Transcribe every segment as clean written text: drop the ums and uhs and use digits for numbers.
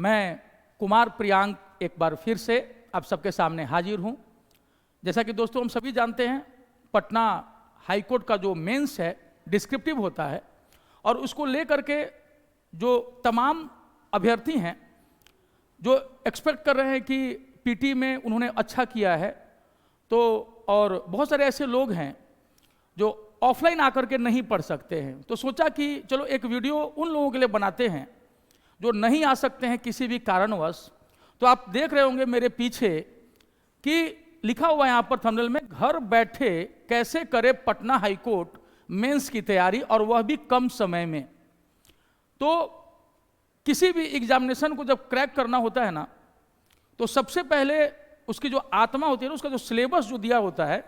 मैं कुमार प्रियांक एक बार फिर से आप सबके सामने हाजिर हूं। जैसा कि दोस्तों हम सभी जानते हैं, पटना हाई कोर्ट का जो मेंस है डिस्क्रिप्टिव होता है और उसको लेकर के जो तमाम अभ्यर्थी हैं जो एक्सपेक्ट कर रहे हैं कि पीटी में उन्होंने अच्छा किया है, तो और बहुत सारे ऐसे लोग हैं जो ऑफलाइन आकर के नहीं पढ़ सकते हैं, तो सोचा कि चलो एक वीडियो उन लोगों के लिए बनाते हैं जो नहीं आ सकते हैं किसी भी कारणवश। तो आप देख रहे होंगे मेरे पीछे कि लिखा हुआ है यहाँ पर थंबनेल में, घर बैठे कैसे करे पटना हाई कोर्ट मेंस की तैयारी और वह भी कम समय में। तो किसी भी एग्जामिनेशन को जब क्रैक करना होता है ना, तो सबसे पहले उसकी जो आत्मा होती है ना, उसका जो सिलेबस जो दिया होता है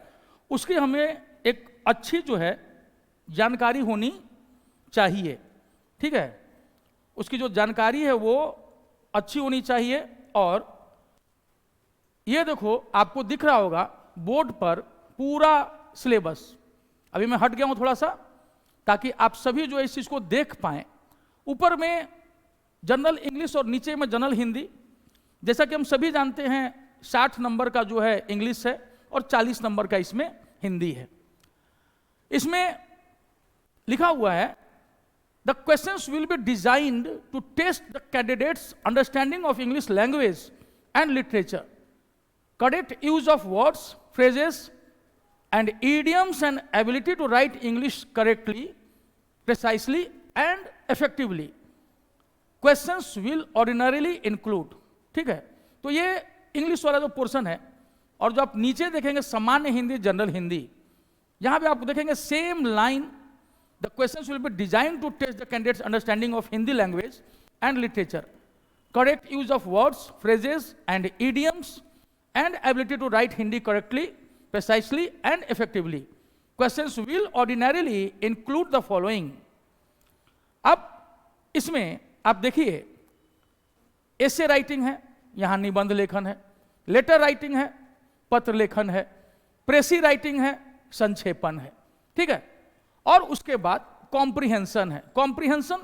उसकी हमें एक अच्छी जो है जानकारी होनी चाहिए। ठीक है, उसकी जो जानकारी है वो अच्छी होनी चाहिए। और ये देखो आपको दिख रहा होगा बोर्ड पर पूरा सिलेबस। अभी मैं हट गया हूं थोड़ा सा ताकि आप सभी जो है इस चीज को देख पाएं। ऊपर में जनरल इंग्लिश और नीचे में जनरल हिंदी। जैसा कि हम सभी जानते हैं 60 नंबर का जो है इंग्लिश है और 40 नंबर का इसमें हिंदी है। इसमें लिखा हुआ है The questions will be designed to test the candidates' understanding of English language and literature, correct use of words, phrases, and idioms, and ability to write English correctly, precisely, and effectively. Questions will ordinarily include. ठीक है, तो ये English वाला जो portion है। और जो आप नीचे देखेंगे सामान्य हिंदी, जनरल हिंदी, यहां पे आप देखेंगे same line. The questions will be designed to test the candidate's understanding of Hindi language and literature, correct use of words, phrases, and idioms, and ability to write Hindi correctly, precisely, and effectively. Questions will ordinarily include the following. अब इसमें आप देखिए essay writing है, यहां निबंध लेखन है, letter writing है, पत्र लेखन है, प्रेसी राइटिंग है, संक्षेपण है। ठीक है, और उसके बाद कॉम्प्रिहेंशन है। कॉम्प्रिहेंशन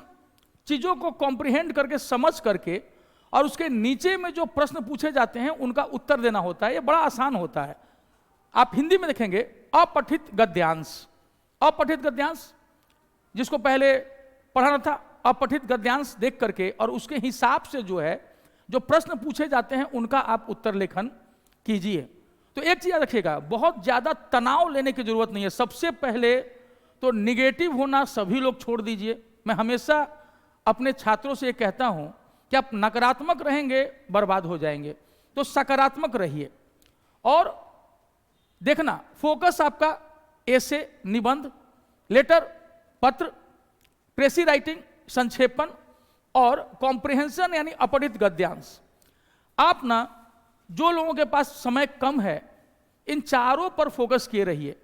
चीजों को कॉम्प्रिहेंड करके समझ करके और उसके नीचे में जो प्रश्न पूछे जाते हैं उनका उत्तर देना होता है। ये बड़ा आसान होता है। आप हिंदी में देखेंगे अपठित गद्यांश। अपठित गद्यांश जिसको पहले पढ़ाना था, अपठित गद्यांश देख करके और उसके हिसाब से जो है जो प्रश्न पूछे जाते हैं उनका आप उत्तर लेखन कीजिए। तो एक चीज रखिएगा, बहुत ज्यादा तनाव लेने की जरूरत नहीं है। सबसे पहले तो निगेटिव होना सभी लोग छोड़ दीजिए। मैं हमेशा अपने छात्रों से ये कहता हूं कि आप नकारात्मक रहेंगे बर्बाद हो जाएंगे, तो सकारात्मक रहिए। और देखना फोकस आपका ऐसे, निबंध, लेटर, पत्र, प्रेसी राइटिंग, संक्षेपण और कॉम्प्रिहेंशन यानी अपठित गद्यांश। आप ना जो लोगों के पास समय कम है इन चारों पर फोकस किए रहिए।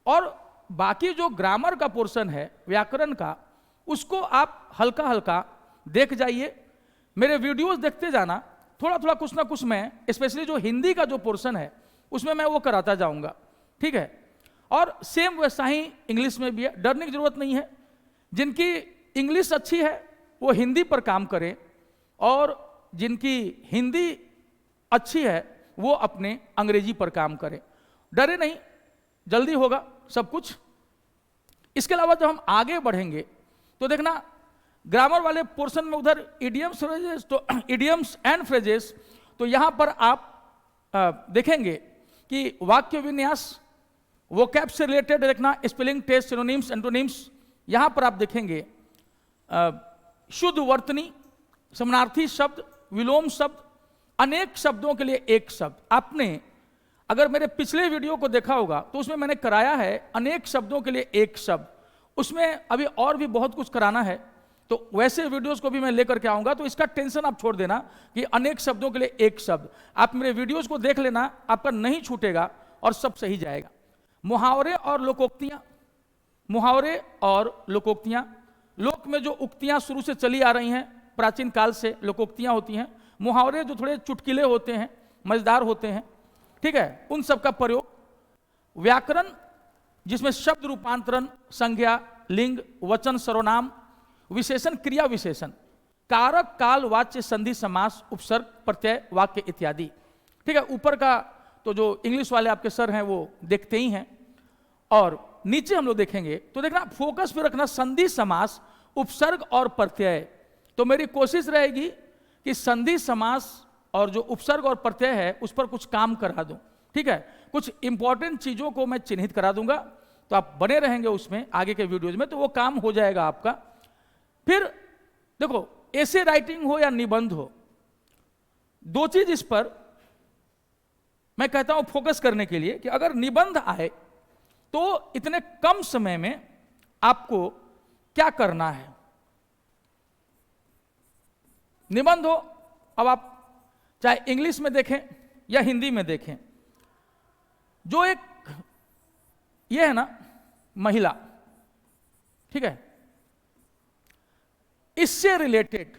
और बाकी जो ग्रामर का पोर्शन है, व्याकरण का, उसको आप हल्का हल्का देख जाइए। मेरे वीडियोस देखते जाना, थोड़ा थोड़ा कुछ ना कुछ मैं स्पेशली जो हिंदी का जो पोर्शन है उसमें मैं वो कराता जाऊंगा। ठीक है, और सेम वैसा ही इंग्लिश में भी है। डरने की जरूरत नहीं है। जिनकी इंग्लिश अच्छी है वो हिंदी पर काम करें और जिनकी हिंदी अच्छी है वो अपने अंग्रेजी पर काम करें। डरे नहीं, जल्दी होगा सब कुछ। इसके अलावा जब हम आगे बढ़ेंगे तो देखना ग्रामर वाले पोर्शन में उधर इडियम्स फ्रेजेस, तो इडियम्स एंड फ्रेजेस, तो यहां पर आप देखेंगे कि वाक्य विन्यास, वोकैब से रिलेटेड देखना, स्पेलिंग टेस्ट, सिनोनिम्स, एंटोनिम्स। यहां पर आप देखेंगे शुद्ध वर्तनी, समानार्थी शब्द, विलोम शब्द, अनेक शब्दों के लिए एक शब्द। आपने अगर मेरे पिछले वीडियो को देखा होगा तो उसमें मैंने कराया है अनेक शब्दों के लिए एक शब्द। उसमें अभी और भी बहुत कुछ कराना है, तो वैसे वीडियोस को भी मैं लेकर के आऊंगा। तो इसका टेंशन आप छोड़ देना कि अनेक शब्दों के लिए एक शब्द। आप मेरे वीडियोस को देख लेना, आपका नहीं छूटेगा और सब सही जाएगा। मुहावरे और लोकोक्तियां। मुहावरे और लोकोक्तियां, लोक में जो उक्तियां शुरू से चली आ रही हैं प्राचीन काल से, लोकोक्तियां होती हैं। मुहावरे जो थोड़े चुटकिले होते हैं, मजेदार होते हैं। ठीक है, उन सब का प्रयोग। व्याकरण जिसमें शब्द रूपांतरण, संज्ञा, लिंग, वचन, सर्वनाम, विशेषण, क्रिया विशेषण, कारक, काल, वाच्य, संधि, समास, उपसर्ग, प्रत्यय, वाक्य इत्यादि। ठीक है, ऊपर का तो जो इंग्लिश वाले आपके सर हैं वो देखते ही हैं, और नीचे हम लोग देखेंगे तो देखना फोकस पे रखना संधि, समास, उपसर्ग और प्रत्यय। तो मेरी कोशिश रहेगी कि संधि, समास और जो उपसर्ग और प्रत्यय है उस पर कुछ काम करा दूं। ठीक है, कुछ इंपॉर्टेंट चीजों को मैं चिन्हित करा दूंगा, तो आप बने रहेंगे उसमें आगे के वीडियोज में, तो वो काम हो जाएगा आपका। फिर देखो, ऐसे राइटिंग हो या निबंध हो, दो चीज इस पर मैं कहता हूं फोकस करने के लिए कि अगर निबंध आए तो इतने कम समय में आपको क्या करना है। निबंध हो, अब आप चाहे इंग्लिश में देखें या हिंदी में देखें, जो एक ये है ना महिला, ठीक है, इससे रिलेटेड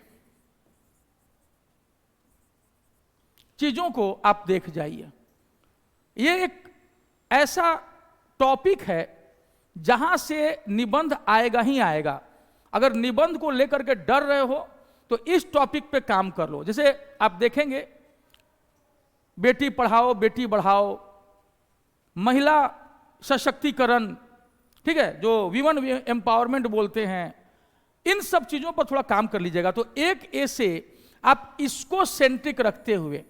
चीजों को आप देख जाइए। ये एक ऐसा टॉपिक है जहां से निबंध आएगा ही आएगा। अगर निबंध को लेकर के डर रहे हो तो इस टॉपिक पे काम कर लो। जैसे आप देखेंगे, बेटी पढ़ाओ बेटी बढ़ाओ, महिला सशक्तिकरण, ठीक है, जो वीमेन एम्पावरमेंट बोलते हैं, इन सब चीजों पर थोड़ा काम कर लीजिएगा। तो एक ऐसे आप इसको सेंट्रिक रखते हुए,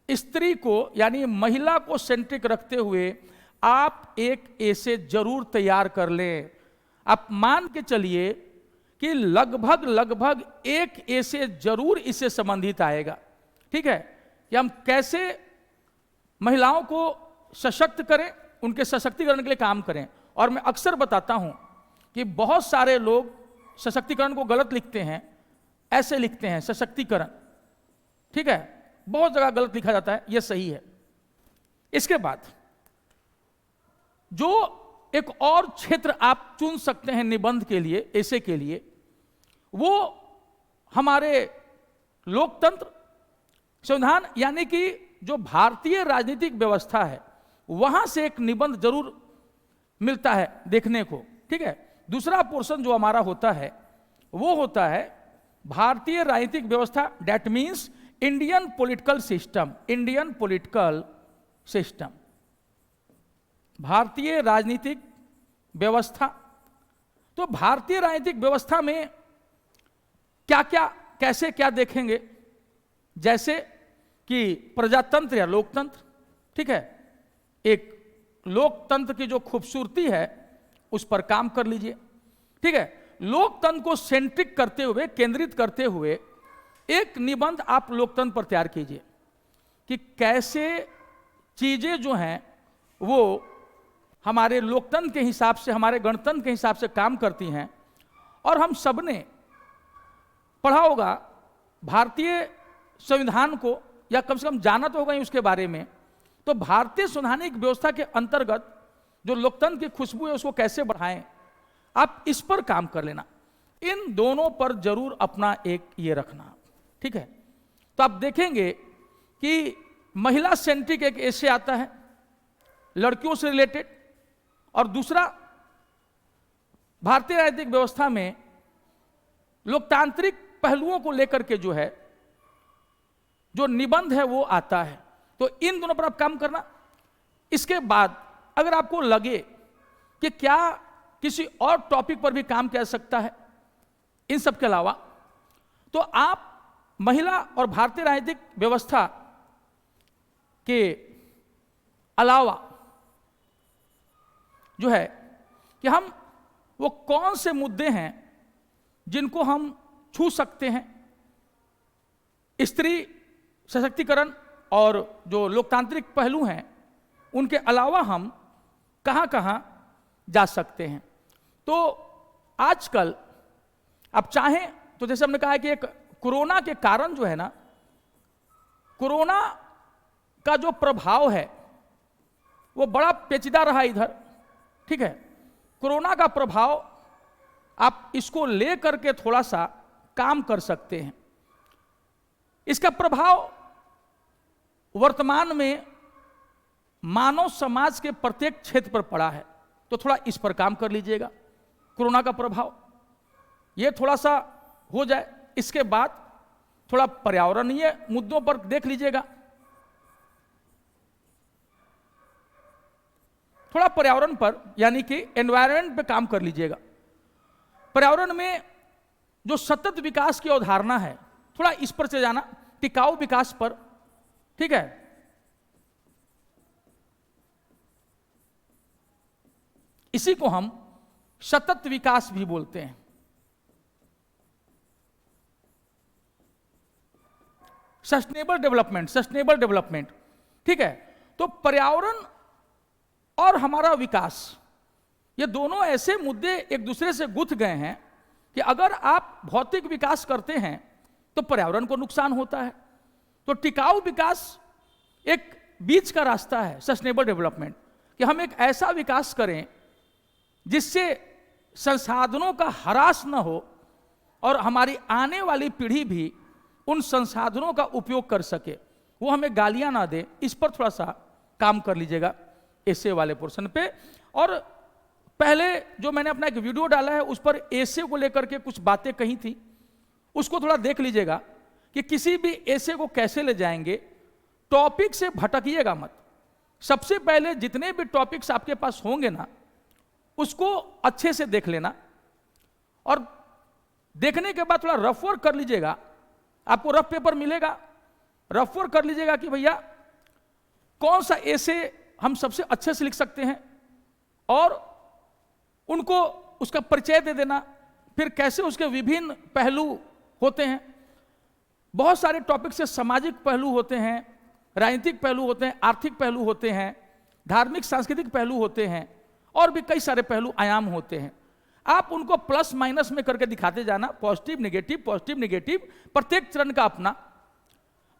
स्त्री को यानी महिला को सेंट्रिक रखते हुए आप एक ऐसे जरूर तैयार कर लें। आप मान के चलिए कि लगभग एक ऐसे जरूर इससे संबंधित आएगा। ठीक है, कि हम कैसे महिलाओं को सशक्त करें, उनके सशक्तिकरण के लिए काम करें। और मैं अक्सर बताता हूं कि बहुत सारे लोग सशक्तिकरण को गलत लिखते हैं, ऐसे लिखते हैं सशक्तिकरण, ठीक है, बहुत जगह गलत लिखा जाता है, यह सही है। इसके बाद जो एक और क्षेत्र आप चुन सकते हैं निबंध के लिए, ऐसे के लिए, वो हमारे लोकतंत्र, संविधान यानी कि जो भारतीय राजनीतिक व्यवस्था है, वहां से एक निबंध जरूर मिलता है देखने को। ठीक है, दूसरा पोर्शन जो हमारा होता है वो होता है भारतीय राजनीतिक व्यवस्था, that means Indian political system. Indian political system, भारतीय राजनीतिक व्यवस्था। तो भारतीय राजनीतिक व्यवस्था में क्या क्या, कैसे क्या देखेंगे, जैसे कि प्रजातंत्र या लोकतंत्र। ठीक है, एक लोकतंत्र की जो खूबसूरती है उस पर काम कर लीजिए। ठीक है, लोकतंत्र को सेंट्रिक करते हुए, केंद्रित करते हुए एक निबंध आप लोकतंत्र पर तैयार कीजिए कि कैसे चीजें जो हैं वो हमारे लोकतंत्र के हिसाब से, हमारे गणतंत्र के हिसाब से काम करती हैं। और हम सबने पढ़ा होगा भारतीय संविधान को, या कम से कम जाना तो होगा ही उसके बारे में। तो भारतीय संवैधानिक व्यवस्था के अंतर्गत जो लोकतंत्र की खुशबू है उसको कैसे बढ़ाएं, आप इस पर काम कर लेना। इन दोनों पर जरूर अपना एक ये रखना। ठीक है, तो आप देखेंगे कि महिला सेंट्रिक एक ऐसे आता है लड़कियों से रिलेटेड, और दूसरा भारतीय राजनीतिक व्यवस्था में लोकतांत्रिक पहलुओं को लेकर के जो है, जो निबंध है वो आता है। तो इन दोनों पर आप काम करना। इसके बाद अगर आपको लगे कि क्या किसी और टॉपिक पर भी काम किया जा सकता है इन सब के अलावा, तो आप महिला और भारतीय राजनीतिक व्यवस्था के अलावा जो है कि हम वो कौन से मुद्दे हैं जिनको हम छू सकते हैं, स्त्री सशक्तिकरण और जो लोकतांत्रिक पहलू हैं उनके अलावा हम कहां कहां जा सकते हैं। तो आजकल आप चाहें तो जैसे हमने कहा है कि एक कोरोना के कारण जो है ना, कोरोना का जो प्रभाव है वो बड़ा पेचीदा रहा इधर। ठीक है, कोरोना का प्रभाव आप इसको लेकर के थोड़ा सा काम कर सकते हैं। इसका प्रभाव वर्तमान में मानव समाज के प्रत्येक क्षेत्र पर पड़ा है, तो थोड़ा इस पर काम कर लीजिएगा। कोरोना का प्रभाव ये थोड़ा सा हो जाए, इसके बाद थोड़ा पर्यावरणीय मुद्दों पर देख लीजिएगा, थोड़ा पर्यावरण पर यानी कि एनवायरनमेंट पे काम कर लीजिएगा। पर्यावरण में जो सतत विकास की अवधारणा है, थोड़ा इस पर से जाना, टिकाऊ विकास पर, ठीक है। इसी को हम सतत विकास भी बोलते हैं। सस्टेनेबल डेवलपमेंट, ठीक है। तो पर्यावरण और हमारा विकास, ये दोनों ऐसे मुद्दे एक दूसरे से गुथ गए हैं कि अगर आप भौतिक विकास करते हैं तो पर्यावरण को नुकसान होता है। तो टिकाऊ विकास एक बीच का रास्ता है, सस्टेनेबल डेवलपमेंट, कि हम एक ऐसा विकास करें जिससे संसाधनों का ह्रास न हो और हमारी आने वाली पीढ़ी भी उन संसाधनों का उपयोग कर सके, वो हमें गालियां ना दे। इस पर थोड़ा सा काम कर लीजिएगा एसे वाले पोर्शन पे। और पहले जो मैंने अपना एक वीडियो डाला है उस पर एसे को लेकर के कुछ बातें कही थी, उसको थोड़ा देख लीजिएगा कि किसी भी एसे को कैसे ले जाएंगे। टॉपिक से भटकिएगा मत। सबसे पहले जितने भी टॉपिक्स आपके पास होंगे ना, उसको अच्छे से देख लेना और देखने के बाद थोड़ा रफ वर्क कर लीजिएगा। आपको रफ पेपर मिलेगा, रफ वर्क कर लीजिएगा कि भैया कौन सा एसे हम सबसे अच्छे से लिख सकते हैं और उनको उसका परिचय दे देना, फिर कैसे उसके विभिन्न पहलू होते हैं। बहुत सारे टॉपिक से सामाजिक पहलू होते हैं, राजनीतिक पहलू होते हैं, आर्थिक पहलू होते हैं, धार्मिक सांस्कृतिक पहलू होते हैं और भी कई सारे पहलू आयाम होते हैं। आप उनको प्लस माइनस में करके दिखाते जाना, पॉजिटिव नेगेटिव, प्रत्येक चरण का अपना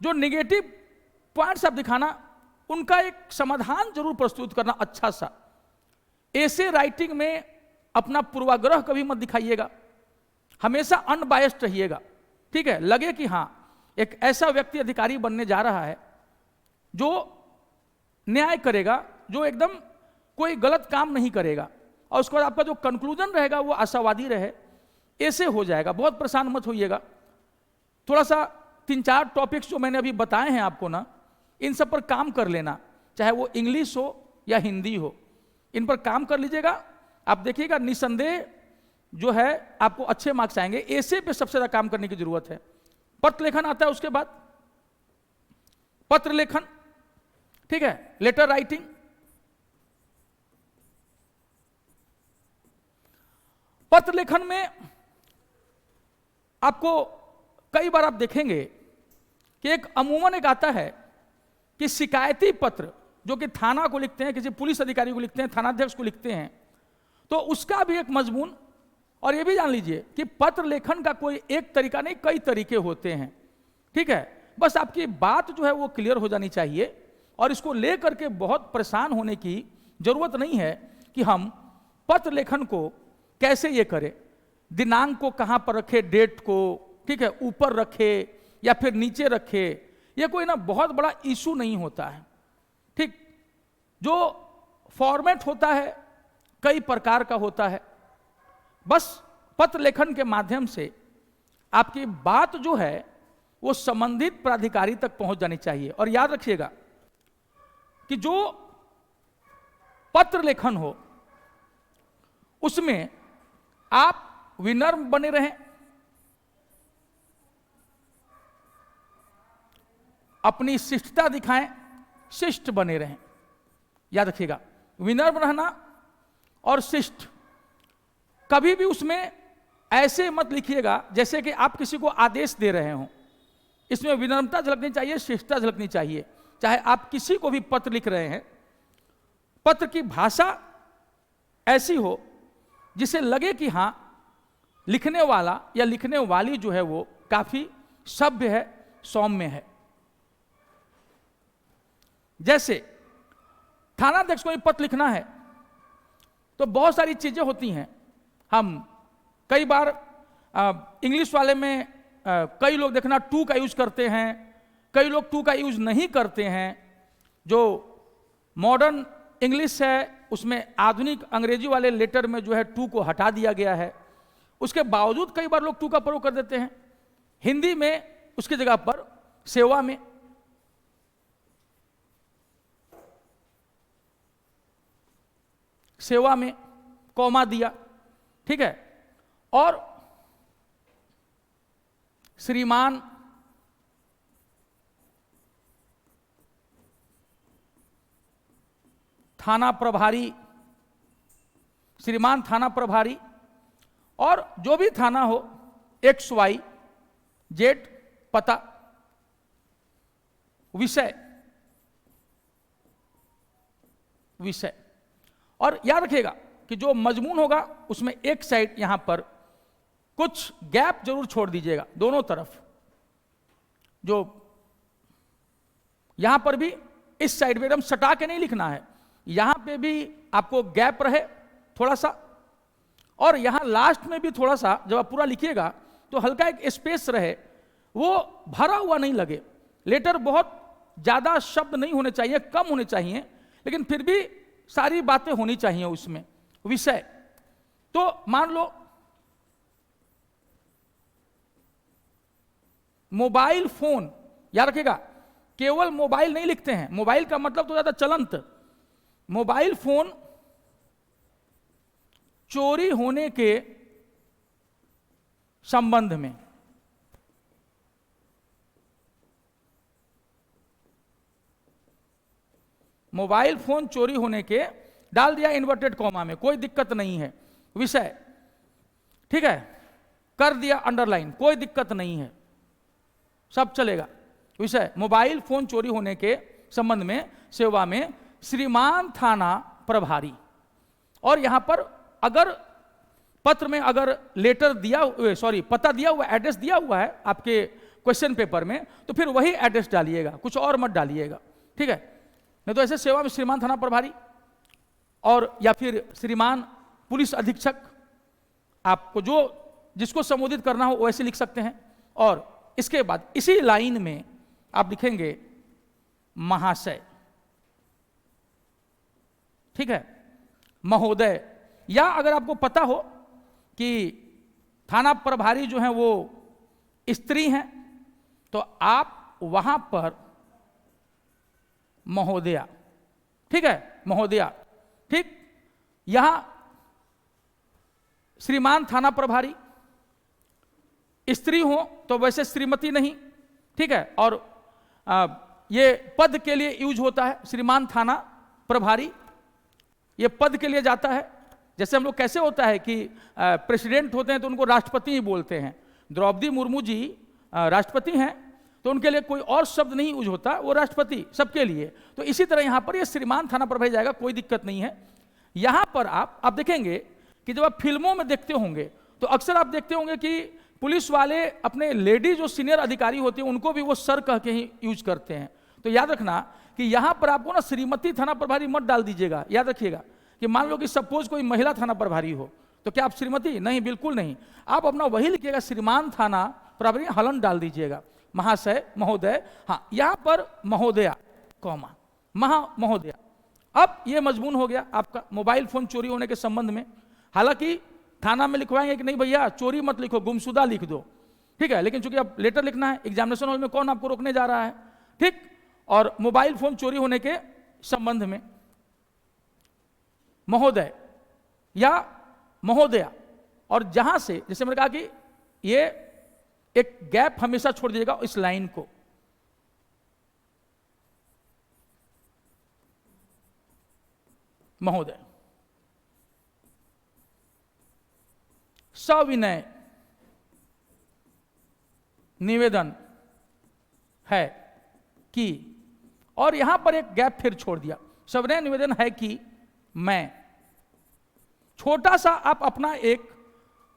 जो नेगेटिव पॉइंट्स आप दिखाना, उनका एक समाधान जरूर प्रस्तुत करना अच्छा सा। ऐसे राइटिंग में अपना पूर्वाग्रह कभी मत दिखाइएगा, हमेशा अनबायस्ड रहिएगा, ठीक है। लगे कि हाँ एक ऐसा व्यक्ति अधिकारी बनने जा रहा है जो न्याय करेगा, जो एकदम कोई गलत काम नहीं करेगा, और उसके बाद आपका जो कंक्लूजन रहेगा वो आशावादी रहे, ऐसे हो जाएगा। बहुत परेशान मत होइएगा। थोड़ा सा 3-4 टॉपिक्स जो मैंने अभी बताए हैं आपको ना, इन सब पर काम कर लेना, चाहे वो इंग्लिश हो या हिंदी हो, इन पर काम कर लीजिएगा। आप देखिएगा निसंदेह जो है आपको अच्छे मार्क्स आएंगे। ऐसे पे सबसे ज्यादा काम करने की जरूरत है। पत्र लेखन आता है, उसके बाद पत्र लेखन, ठीक है, लेटर राइटिंग। पत्र लेखन में आपको कई बार आप देखेंगे कि एक अमूमन एक आता है कि शिकायती पत्र जो कि थाना को लिखते हैं, किसी पुलिस अधिकारी को लिखते हैं, थानाध्यक्ष को लिखते हैं, तो उसका भी एक मजमून। और ये भी जान लीजिए कि पत्र लेखन का कोई एक तरीका नहीं, कई तरीके होते हैं, ठीक है। बस आपकी बात जो है वो क्लियर हो जानी चाहिए और इसको लेकर के बहुत परेशान होने की जरूरत नहीं है कि हम पत्र लेखन को कैसे ये करें, दिनांक को कहाँ पर रखे, डेट को, ठीक है, ऊपर रखे या फिर नीचे रखे, ये कोई ना बहुत बड़ा इशू नहीं होता है, ठीक। जो फॉर्मेट होता है कई प्रकार का होता है। बस पत्र लेखन के माध्यम से आपकी बात जो है वो संबंधित प्राधिकारी तक पहुंच जानी चाहिए। और याद रखिएगा कि जो पत्र लेखन हो उसमें आप विनम्र बने रहें, अपनी शिष्टता दिखाएं, शिष्ट बने रहें। याद रखिएगा, विनम्र रहना और शिष्ट। कभी भी उसमें ऐसे मत लिखिएगा जैसे कि आप किसी को आदेश दे रहे हो। इसमें विनम्रता झलकनी चाहिए, शिष्टता झलकनी चाहिए। चाहे आप किसी को भी पत्र लिख रहे हैं, पत्र की भाषा ऐसी हो जिसे लगे कि हाँ लिखने वाला या लिखने वाली जो है वो काफी सभ्य है, सौम्य है। जैसे थानाध्यक्ष को पत्र लिखना है तो बहुत सारी चीजें होती हैं। हम कई बार इंग्लिश वाले में कई लोग देखना टू का यूज करते हैं, कई लोग टू का यूज नहीं करते हैं। जो मॉडर्न इंग्लिश है उसमें आधुनिक अंग्रेजी वाले लेटर में जो है टू को हटा दिया गया है। उसके बावजूद कई बार लोग टू का प्रयोग कर देते हैं। हिंदी में उसकी जगह पर सेवा में, सेवा में कॉमा दिया, ठीक है। और श्रीमान थाना प्रभारी, श्रीमान थाना प्रभारी, और जो भी थाना हो XYZ पता, विषय, विषय। और याद रखिएगा कि जो मजमून होगा उसमें एक साइड यहां पर कुछ गैप जरूर छोड़ दीजिएगा दोनों तरफ, जो यहां पर भी इस साइड में एकदम सटा के नहीं लिखना है, यहां पे भी आपको गैप रहे थोड़ा सा, और यहां लास्ट में भी थोड़ा सा, जब आप पूरा लिखिएगा तो हल्का एक स्पेस रहे, वो भरा हुआ नहीं लगे। लेटर बहुत ज्यादा शब्द नहीं होने चाहिए, कम होने चाहिए, लेकिन फिर भी सारी बातें होनी चाहिए उसमें। विषय तो मान लो मोबाइल फोन, याद रखिएगा केवल मोबाइल नहीं लिखते हैं, मोबाइल का मतलब तो ज्यादा चलंत, मोबाइल फोन चोरी होने के संबंध में, मोबाइल फोन चोरी होने के, डाल दिया इन्वर्टेड कॉमा में, कोई दिक्कत नहीं है। विषय, ठीक है, कर दिया अंडरलाइन, कोई दिक्कत नहीं है, सब चलेगा। विषय मोबाइल फोन चोरी होने के संबंध में सेवा में श्रीमान थाना प्रभारी। और यहां पर अगर पत्र में अगर लेटर दिया, सॉरी पता दिया हुआ, एड्रेस दिया हुआ है आपके क्वेश्चन पेपर में, तो फिर वही एड्रेस डालिएगा, कुछ और मत डालिएगा, ठीक है। नहीं तो ऐसे सेवा में श्रीमान थाना प्रभारी और या फिर श्रीमान पुलिस अधीक्षक, आपको जो जिसको संबोधित करना हो वैसे लिख सकते हैं। और इसके बाद इसी लाइन में आप लिखेंगे महाशय, ठीक है, महोदय। या अगर आपको पता हो कि थाना प्रभारी जो है वो स्त्री हैं, तो आप वहां पर महोदया, ठीक है, महोदया, ठीक। यहां श्रीमान थाना प्रभारी, स्त्री हो तो वैसे श्रीमती नहीं, ठीक है। और ये पद के लिए यूज होता है, श्रीमान थाना प्रभारी ये पद के लिए जाता है। जैसे हम लोग कैसे होता है कि प्रेसिडेंट होते हैं तो उनको राष्ट्रपति ही बोलते हैं, द्रौपदी मुर्मू जी राष्ट्रपति हैं तो उनके लिए कोई और शब्द नहीं यूज होता, वो राष्ट्रपति सबके लिए। तो इसी तरह यहां पर ये श्रीमान थाना प्रभारी जाएगा, कोई दिक्कत नहीं है। यहां पर आप देखेंगे कि जब आप फिल्मों में देखते होंगे तो अक्सर आप देखते होंगे कि पुलिस वाले अपने लेडी जो सीनियर अधिकारी होती है उनको भी वो सर कह के ही यूज करते हैं। तो याद रखना कि यहां पर आपको ना श्रीमती थाना प्रभारी मत डाल दीजिएगा। याद रखिएगा कि मान लो कि सपोज कोई महिला थाना प्रभारी हो तो क्या आप श्रीमती? नहीं, बिल्कुल नहीं, आप अपना वही लिखिएगा, श्रीमान थाना प्रभारी, हलन डाल दीजिएगा, महाशय, महोदय। हाँ, यहां पर महोदया कॉमा, महोदया। अब ये मजमून हो गया आपका मोबाइल फोन चोरी होने के संबंध में। हालांकि थाना में लिखवाएंगे कि नहीं भैया चोरी मत लिखो, गुमशुदा लिख दो, ठीक है, लेकिन चूंकि अब लेटर लिखना है, एग्जामिनेशन हॉल में कौन आपको रोकने जा रहा है, ठीक। और मोबाइल फोन चोरी होने के संबंध में महोदय या महोदया। और जहां से, जैसे मैंने कहा कि ये एक गैप हमेशा छोड़ दीजिएगा इस लाइन को, महोदय। सविनय निवेदन है कि, और यहां पर एक गैप फिर छोड़ दिया, सविनय निवेदन है कि मैं, छोटा सा आप अपना एक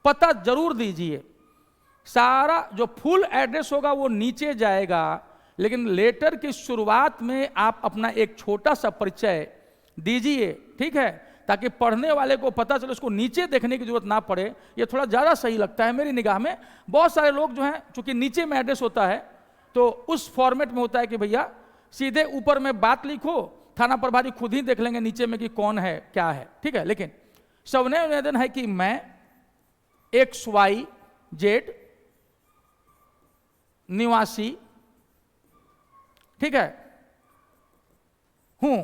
पता जरूर दीजिए। सारा जो फुल एड्रेस होगा वो नीचे जाएगा, लेकिन लेटर की शुरुआत में आप अपना एक छोटा सा परिचय दीजिए, ठीक है, ताकि पढ़ने वाले को पता चले, उसको नीचे देखने की जरूरत ना पड़े। ये थोड़ा ज़्यादा सही लगता है मेरी निगाह में। बहुत सारे लोग जो हैं, चूंकि नीचे में एड्रेस होता है तो उस फॉर्मेट में होता है कि भैया सीधे ऊपर में बात लिखो, थाना प्रभारी खुद ही देख लेंगे नीचे में कि कौन है क्या है, ठीक है। लेकिन सविनय निवेदन है कि मैं XYZ निवासी, ठीक है, हूं,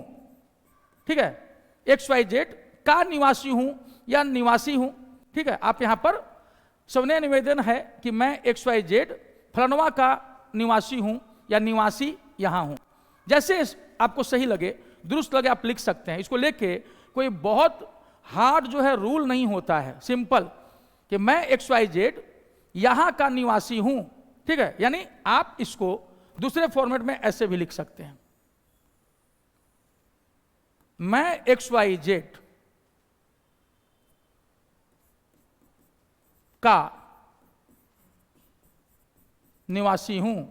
ठीक है, XYZ का निवासी हूं या निवासी हूं, ठीक है। आप यहां पर सविनय निवेदन है कि मैं XYZ फलनवा का निवासी हूं या निवासी यहां हूं। जैसे आपको सही लगे, दुरुस्त लगे, आप लिख सकते हैं। इसको लेके कोई बहुत हार्ड जो है रूल नहीं होता है, सिंपल कि मैं XYZ यहां का निवासी हूं, ठीक है। यानी आप इसको दूसरे फॉर्मेट में ऐसे भी लिख सकते हैं, मैं XYZ का निवासी हूं,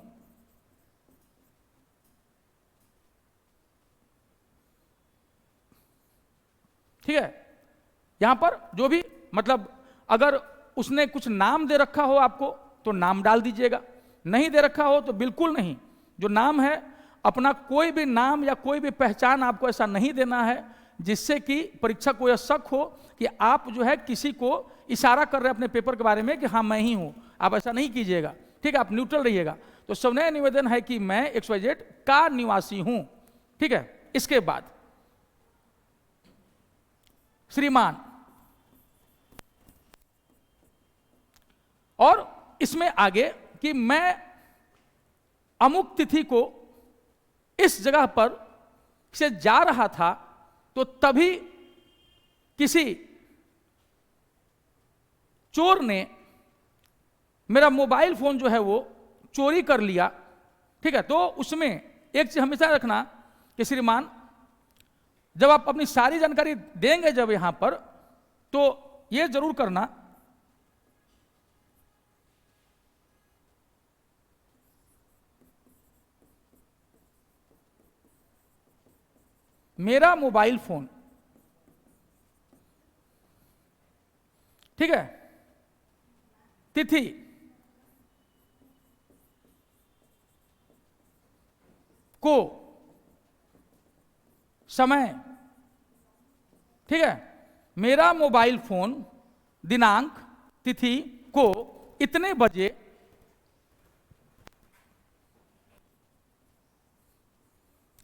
ठीक है। यहां पर जो भी मतलब अगर उसने कुछ नाम दे रखा हो आपको तो नाम डाल दीजिएगा, नहीं दे रखा हो तो बिल्कुल नहीं। जो नाम है अपना कोई भी नाम या कोई भी पहचान आपको ऐसा नहीं देना है जिससे कि परीक्षक को यह शक हो कि आप जो है किसी को इशारा कर रहे हैं अपने पेपर के बारे में कि हाँ मैं ही हूं। आप ऐसा नहीं कीजिएगा, ठीक है, आप न्यूट्रल रहिएगा। तो सविनय निवेदन है कि मैं XYZ का निवासी हूं, ठीक है। इसके बाद श्रीमान, और इसमें आगे कि मैं अमुक तिथि को इस जगह पर से जा रहा था तो तभी किसी चोर ने मेरा मोबाइल फोन जो है वो चोरी कर लिया, ठीक है। तो उसमें एक चीज हमेशा रखना कि श्रीमान जब आप अपनी सारी जानकारी देंगे जब यहां पर, तो यह जरूर करना मेरा मोबाइल फोन, ठीक है, तिथि को, समय, ठीक है, मेरा मोबाइल फोन दिनांक तिथि को इतने बजे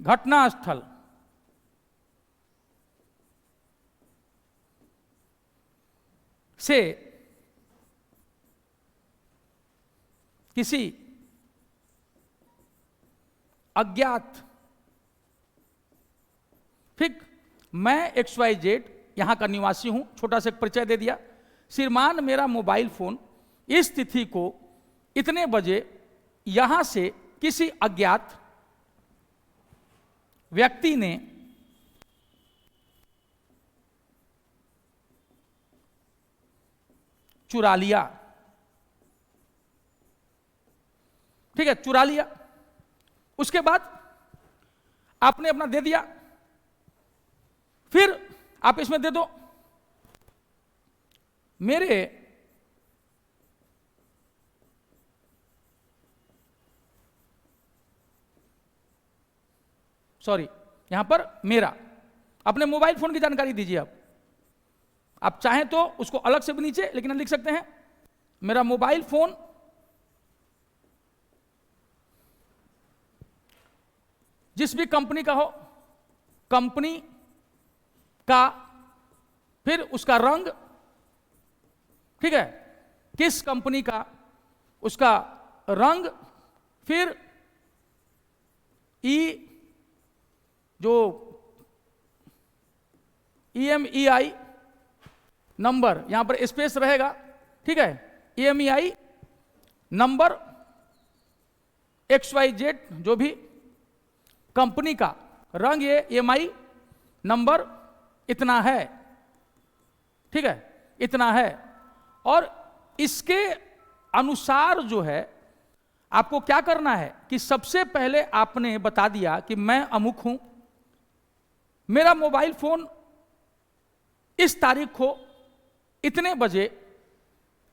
घटनास्थल से किसी अज्ञात, ठीक, मैं XYZ यहां का निवासी हूं, छोटा सा परिचय दे दिया। श्रीमान मेरा मोबाइल फोन इस तिथि को इतने बजे यहां से किसी अज्ञात व्यक्ति ने चुरा लिया, ठीक है, चुरा लिया। उसके बाद आपने अपना दे दिया, फिर आप इसमें दे दो मेरे सॉरी यहां पर मेरा अपने मोबाइल फोन की जानकारी दीजिए। आप चाहें तो उसको अलग से भी नीचे लेकिन लिख सकते हैं मेरा मोबाइल फोन जिस भी कंपनी का हो, कंपनी का, फिर उसका रंग, ठीक है, किस कंपनी का उसका रंग, फिर जो EMEI नंबर, यहां पर स्पेस रहेगा, ठीक है, EMEI नंबर XYZ जो भी कंपनी का रंग, ये EMI नंबर इतना है, ठीक है, इतना है। और इसके अनुसार जो है आपको क्या करना है कि सबसे पहले आपने बता दिया कि मैं अमुक हूं, मेरा मोबाइल फोन इस तारीख को इतने बजे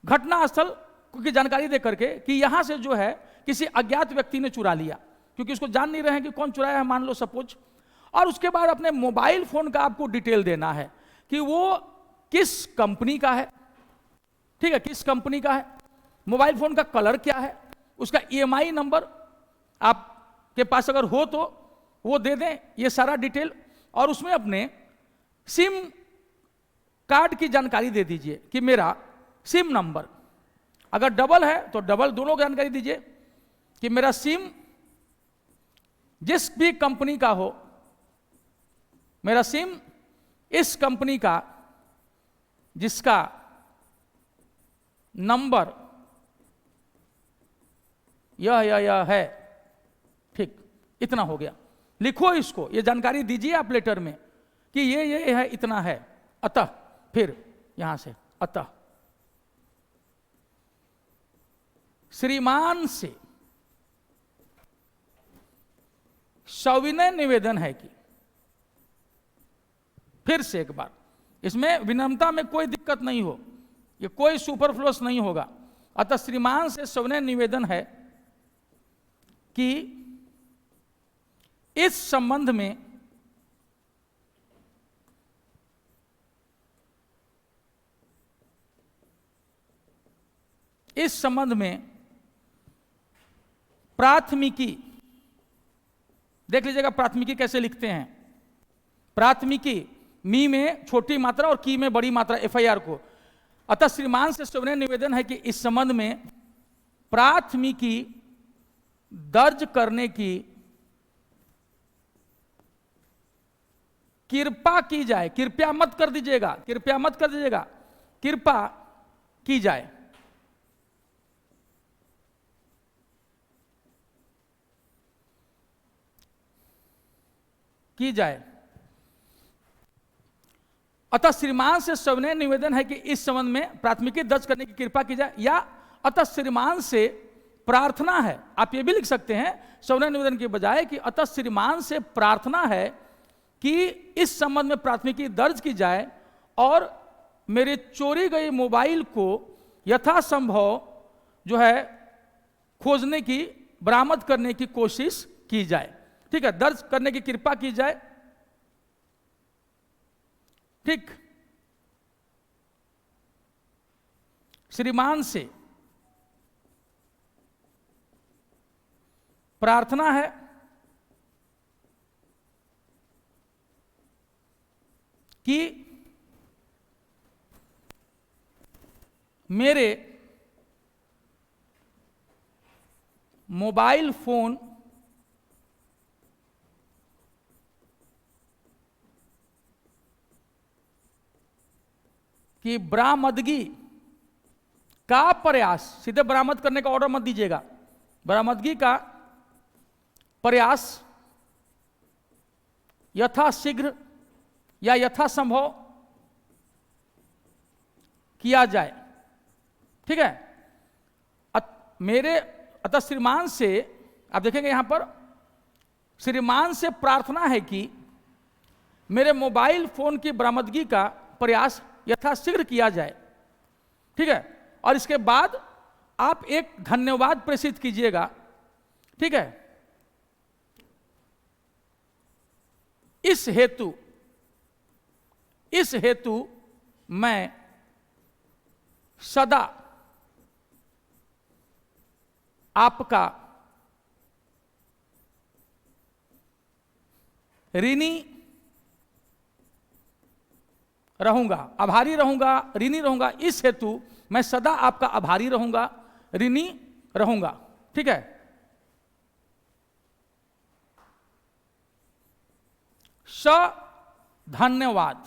घटनास्थल की जानकारी दे करके कि यहां से जो है किसी अज्ञात व्यक्ति ने चुरा लिया, क्योंकि उसको जान नहीं रहे हैं कि कौन चुराया है, मान लो सपोज। और उसके बाद अपने मोबाइल फोन का आपको डिटेल देना है कि वो किस कंपनी का है, ठीक है, किस कंपनी का है, मोबाइल फोन का कलर क्या है, उसका ईएमआई नंबर आपके पास अगर हो तो वो दे दें, ये सारा डिटेल, और उसमें अपने सिम कार्ड की जानकारी दे दीजिए कि मेरा सिम नंबर, अगर डबल है तो डबल, दोनों की जानकारी दीजिए कि मेरा सिम जिस भी कंपनी का हो, मेरा सिम इस कंपनी का जिसका नंबर यह है, ठीक, इतना हो गया। लिखो इसको, ये जानकारी दीजिए आप लेटर में कि ये है, इतना है। अतः फिर यहां से अतः श्रीमान से सविनय निवेदन है कि, फिर से एक बार, इसमें विनम्रता में कोई दिक्कत नहीं हो, ये कोई सुपरफ्लुअस नहीं होगा। अतः श्रीमान से सविनय निवेदन है कि इस संबंध में प्राथमिकी, देख लीजिएगा प्राथमिकी कैसे लिखते हैं। प्राथमिकी मी में छोटी मात्रा और की में बड़ी मात्रा, एफआईआर को। अतः श्रीमान से सविनय निवेदन है कि इस संबंध में प्राथमिकी दर्ज करने की कृपा की जाए। कृपया मत कर दीजिएगा, कृपया मत कर दीजिएगा, कृपा की जाए। की जाए। अतः श्रीमान से सविनय निवेदन है कि इस संबंध में प्राथमिकी दर्ज करने की कृपा की जाए, या अतः श्रीमान से प्रार्थना है, आप ये भी लिख सकते हैं सविनय निवेदन के बजाय कि अतः श्रीमान से प्रार्थना है कि इस संबंध में प्राथमिकी दर्ज की जाए और मेरे चोरी गई मोबाइल को यथासंभव जो है खोजने की, बरामद करने की कोशिश की जाए। ठीक है, दर्ज करने की कृपा की जाए। ठीक, श्रीमान से प्रार्थना है कि मेरे मोबाइल फोन की बरामदगी का प्रयास, सीधे बरामद करने का ऑर्डर मत दीजिएगा, बरामदगी का प्रयास यथाशीघ्र या यथासंभव किया जाए। ठीक है, मेरे अतः श्रीमान से, आप देखेंगे यहां पर श्रीमान से प्रार्थना है कि मेरे मोबाइल फोन की बरामदगी का प्रयास यथाशीघ्र किया जाए। ठीक है, और इसके बाद आप एक धन्यवाद प्रेषित कीजिएगा। ठीक है, इस हेतु मैं सदा आपका ऋणी रहूंगा, आभारी रहूंगा, ऋणी रहूंगा। इस हेतु मैं सदा आपका आभारी रहूंगा, ऋणी रहूंगा। ठीक है, धन्यवाद,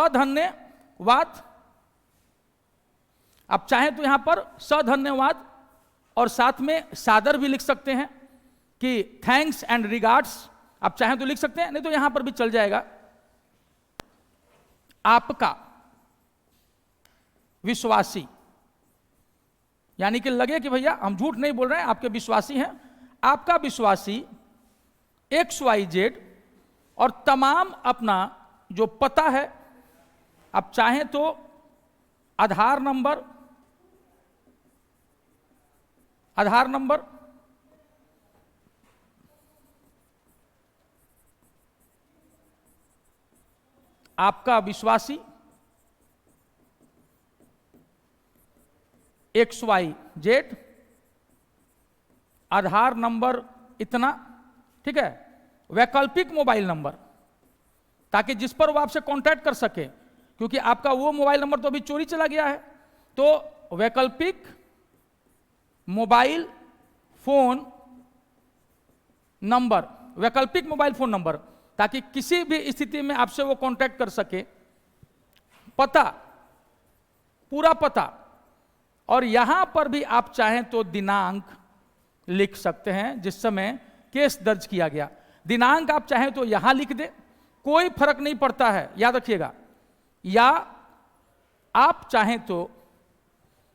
धन्यवाद। आप चाहें तो यहां पर धन्यवाद और साथ में सादर भी लिख सकते हैं कि थैंक्स एंड रिगार्ड्स, आप चाहें तो लिख सकते हैं, नहीं तो यहां पर भी चल जाएगा। आपका विश्वासी, यानी कि लगे कि भैया हम झूठ नहीं बोल रहे हैं, आपके विश्वासी हैं, आपका विश्वासी XYZ, और तमाम अपना जो पता है, आप चाहें तो आधार नंबर, आपका विश्वासी XYZ आधार नंबर इतना, ठीक है, वैकल्पिक मोबाइल नंबर, ताकि जिस पर वो आपसे कांटेक्ट कर सके, क्योंकि आपका वो मोबाइल नंबर तो अभी चोरी चला गया है। तो वैकल्पिक मोबाइल फोन नंबर, वैकल्पिक मोबाइल फोन नंबर, ताकि किसी भी स्थिति में आपसे वो कांटेक्ट कर सके। पता, पूरा पता, और यहां पर भी आप चाहें तो दिनांक लिख सकते हैं जिस समय केस दर्ज किया गया। दिनांक आप चाहें तो यहां लिख दे, कोई फर्क नहीं पड़ता है, याद रखिएगा। या आप चाहें तो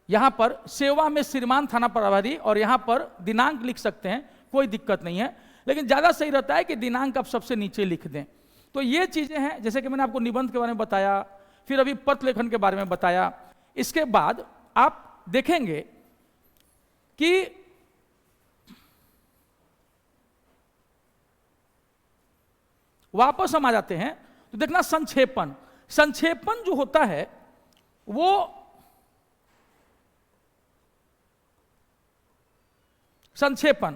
यहां पर सेवा में श्रीमान थाना प्रभारी और यहां पर दिनांक लिख सकते हैं, कोई दिक्कत नहीं है। लेकिन ज्यादा सही रहता है कि दिनांक आप सबसे नीचे लिख दें। तो ये चीजें हैं, जैसे कि मैंने आपको निबंध के बारे में बताया, फिर अभी पत्र लेखन के बारे में बताया। इसके बाद आप देखेंगे कि वापस हम आ जाते हैं तो देखना संक्षेपण। संक्षेपण जो होता है वो संक्षेपण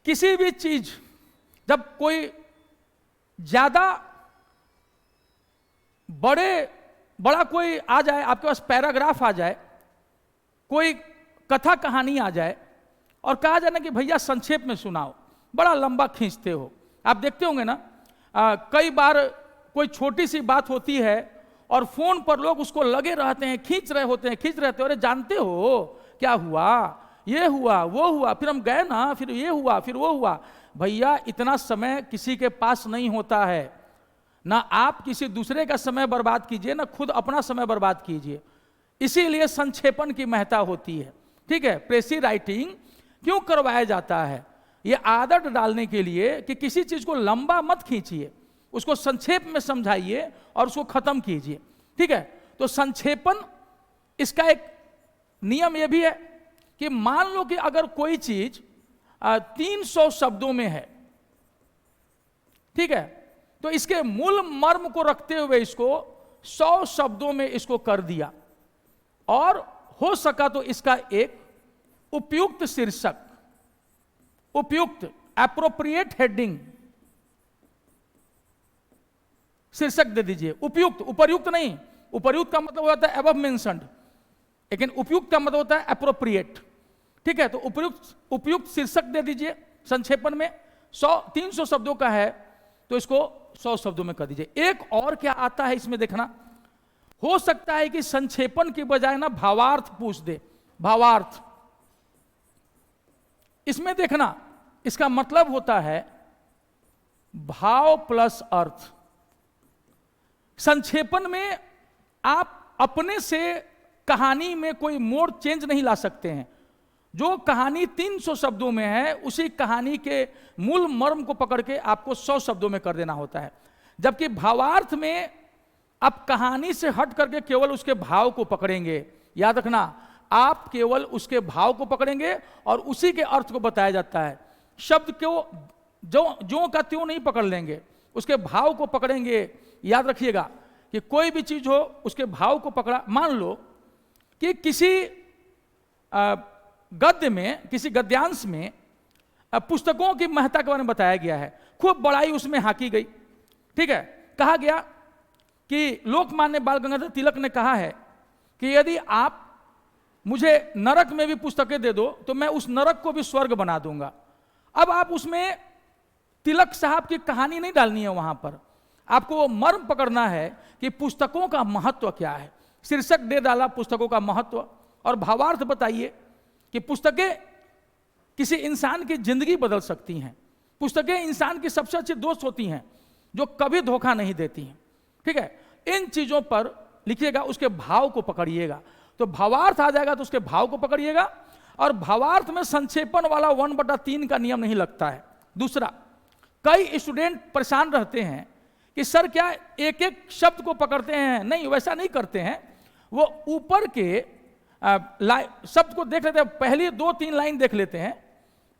किसी भी चीज, जब कोई ज्यादा बड़ा कोई आ जाए, आपके पास पैराग्राफ आ जाए, कोई कथा कहानी आ जाए और कहा जाए ना कि भैया संक्षेप में सुनाओ, बड़ा लंबा खींचते हो। आप देखते होंगे ना, कई बार कोई छोटी सी बात होती है और फोन पर लोग उसको लगे रहते हैं, खींच रहे होते हैं। अरे जानते हो क्या हुआ, ये हुआ, वो हुआ, फिर हम गए ना, फिर ये हुआ, फिर वो हुआ। भैया इतना समय किसी के पास नहीं होता है। ना आप किसी दूसरे का समय बर्बाद कीजिए, ना खुद अपना समय बर्बाद कीजिए। इसीलिए संक्षेपण की महत्ता होती है, ठीक है। प्रेसी राइटिंग क्यों करवाया जाता है? ये आदत डालने के लिए कि किसी चीज को लंबा मत खींचिए, उसको संक्षेप में समझाइए और उसको खत्म कीजिए, ठीक है। तो संक्षेपण, इसका एक नियम यह भी है कि मान लो कि अगर कोई चीज 300 शब्दों में है, ठीक है, तो इसके मूल मर्म को रखते हुए इसको 100 शब्दों में इसको कर दिया, और हो सका तो इसका एक उपयुक्त शीर्षक, उपयुक्त एप्रोप्रिएट हेडिंग शीर्षक दे दीजिए। उपयुक्त, उपर्युक्त नहीं। उपर्युक्त का मतलब होता है एबव मेंशन्ड, लेकिन उपयुक्त का मतलब होता है एप्रोप्रिएट, ठीक है। तो उपयुक्त शीर्षक दे दीजिए। संक्षेपण में 300 शब्दों का है तो इसको 100 शब्दों में कर दीजिए। एक और क्या आता है इसमें देखना, हो सकता है कि संक्षेपण की बजाय ना भावार्थ पूछ दे। भावार्थ, इसमें देखना, इसका मतलब होता है भाव प्लस अर्थ। संक्षेपण में आप अपने से कहानी में कोई मोड़ चेंज नहीं ला सकते हैं। जो कहानी 300 शब्दों में है, उसी कहानी के मूल मर्म को पकड़ के आपको 100 शब्दों में कर देना होता है। जबकि भावार्थ में आप कहानी से हट करके केवल उसके भाव को पकड़ेंगे। याद रखना, आप केवल उसके भाव को पकड़ेंगे और उसी के अर्थ को बताया जाता है। शब्द को जो का त्यों नहीं पकड़ लेंगे, उसके भाव को पकड़ेंगे। याद रखिएगा कि कोई भी चीज हो उसके भाव को पकड़ा। मान लो कि किसी गद्य में, किसी गद्यांश में पुस्तकों की महत्ता के बारे में बताया गया है, खूब बड़ाई उसमें हाकी गई, ठीक है। कहा गया कि लोकमान्य बाल गंगाधर तिलक ने कहा है कि यदि आप मुझे नरक में भी पुस्तकें दे दो तो मैं उस नरक को भी स्वर्ग बना दूंगा। अब आप उसमें तिलक साहब की कहानी नहीं डालनी है, वहां पर आपको वो मर्म पकड़ना है कि पुस्तकों का महत्व क्या है। शीर्षक दे डाला पुस्तकों का महत्व, और भावार्थ बताइए कि पुस्तकें किसी इंसान की जिंदगी बदल सकती हैं। पुस्तकें इंसान की सबसे अच्छी दोस्त होती हैं जो कभी धोखा नहीं देती हैं, ठीक है। इन चीजों पर लिखिएगा, उसके भाव को पकड़िएगा। तो भावार्थ आ जाएगा तो उसके भाव को पकड़िएगा। और भावार्थ में संक्षेपण वाला 1/3 का नियम नहीं लगता है। दूसरा, कई स्टूडेंट परेशान रहते हैं कि सर क्या एक एक शब्द को पकड़ते हैं? नहीं, वैसा नहीं करते हैं। वो ऊपर के शब्द को देख लेते हैं, पहली 2-3 लाइन देख लेते हैं।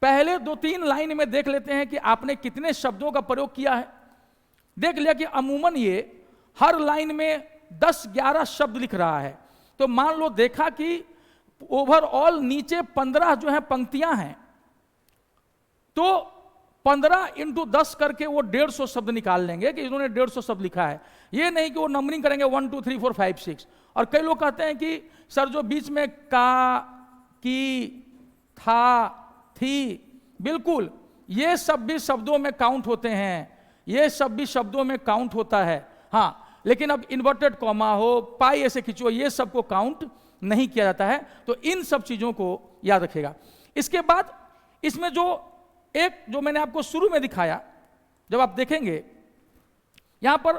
पहले 2-3 लाइन में देख लेते हैं कि आपने कितने शब्दों का प्रयोग किया है। देख लिया कि अमूमन ये हर लाइन में 10-11 शब्द लिख रहा है, तो मान लो देखा कि ओवरऑल नीचे 15 जो है पंक्तियां हैं, तो 15 × 10 करके वो 150 शब्द निकाल लेंगे कि इन्होंने 150 शब्द लिखा है। ये नहीं कि वो नंबरिंग करेंगे 1 2 3 4 5 6। और कई लोग कहते हैं कि सर जो बीच में का, की, था, थी, बिल्कुल ये सब भी शब्दों में काउंट होते हैं, ये सब भी शब्दों में काउंट होता है। हाँ, लेकिन अब इन्वर्टेड कॉमा हो, पाई ऐसे खिंचो, ये सबको काउंट नहीं किया जाता है। तो इन सब चीजों को याद रखिएगा। इसके बाद इसमें जो मैंने आपको शुरू में दिखाया, जब आप देखेंगे यहां पर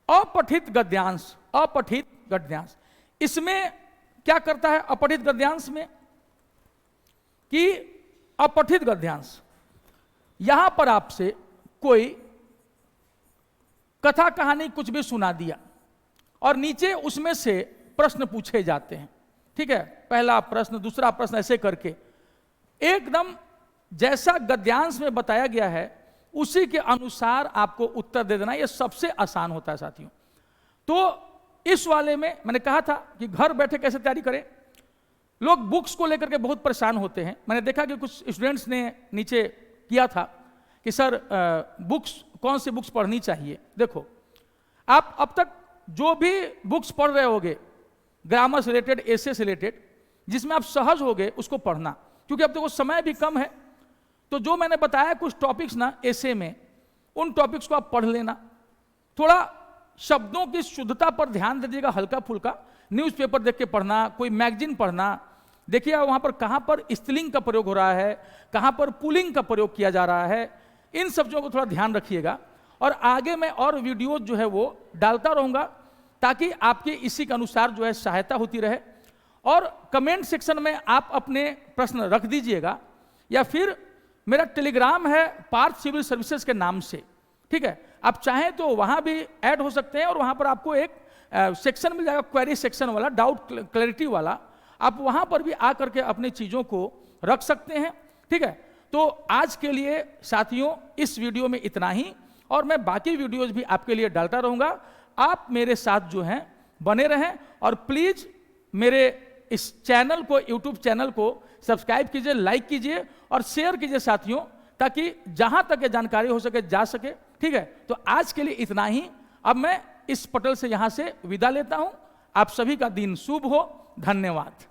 अपठित गद्यांश, अपठित गद्यांश, इसमें क्या करता है अपठित गद्यांश में कि अपठित गद्यांश, यहां पर आपसे कोई कथा कहानी कुछ भी सुना दिया और नीचे उसमें से प्रश्न पूछे जाते हैं, ठीक है, पहला प्रश्न, दूसरा प्रश्न, ऐसे करके एकदम जैसा गद्यांश में बताया गया है उसी के अनुसार आपको उत्तर दे देना। यह सबसे आसान होता है साथियों। तो इस वाले में मैंने कहा था कि घर बैठे कैसे तैयारी करें। लोग बुक्स को लेकर के बहुत परेशान होते हैं। मैंने देखा कि कुछ स्टूडेंट्स ने नीचे किया था कि सर बुक्स, कौन सी बुक्स पढ़नी चाहिए। देखो, आप अब तक जो भी बुक्स पढ़ रहे होगे ग्रामर से रिलेटेड, एसे से रिलेटेड, जिसमें आप सहज होगे उसको पढ़ना, क्योंकि अब देखो समय भी कम है। तो जो मैंने बताया कुछ टॉपिक्स ना एसे में, उन टॉपिक्स को आप पढ़ लेना। थोड़ा शब्दों की शुद्धता पर ध्यान दे दीजिएगा, हल्का फुल्का न्यूज़पेपर देख के पढ़ना, कोई मैगजीन पढ़ना। देखिए वहां पर कहां पर स्त्रीलिंग का प्रयोग हो रहा है, कहां पर पुल्लिंग का प्रयोग किया जा रहा है, इन सब चीजों को थोड़ा ध्यान रखिएगा। और आगे मैं और वीडियो जो है वो डालता रहूंगा ताकि आपके इसी के अनुसार जो है सहायता होती रहे। और कमेंट सेक्शन में आप अपने प्रश्न रख दीजिएगा, या फिर मेरा टेलीग्राम है पार्थ सिविल सर्विसेज के नाम से, ठीक है, आप चाहें तो वहां भी ऐड हो सकते हैं। और वहां पर आपको एक सेक्शन मिल जाएगा, क्वेरी सेक्शन वाला, डाउट क्लैरिटी वाला, आप वहां पर भी आकर के अपनी चीजों को रख सकते हैं, ठीक है। तो आज के लिए साथियों इस वीडियो में इतना ही, और मैं बाकी वीडियोज भी आपके लिए डालता रहूंगा। आप मेरे साथ जो हैं बने रहें, और प्लीज मेरे इस चैनल को, यूट्यूब चैनल को सब्सक्राइब कीजिए, लाइक कीजिए और शेयर कीजिए साथियों, ताकि जहां तक ये जानकारी हो सके जा सके, ठीक है। तो आज के लिए इतना ही। अब मैं इस पटल से यहां से विदा लेता हूं। आप सभी का दिन शुभ हो। धन्यवाद।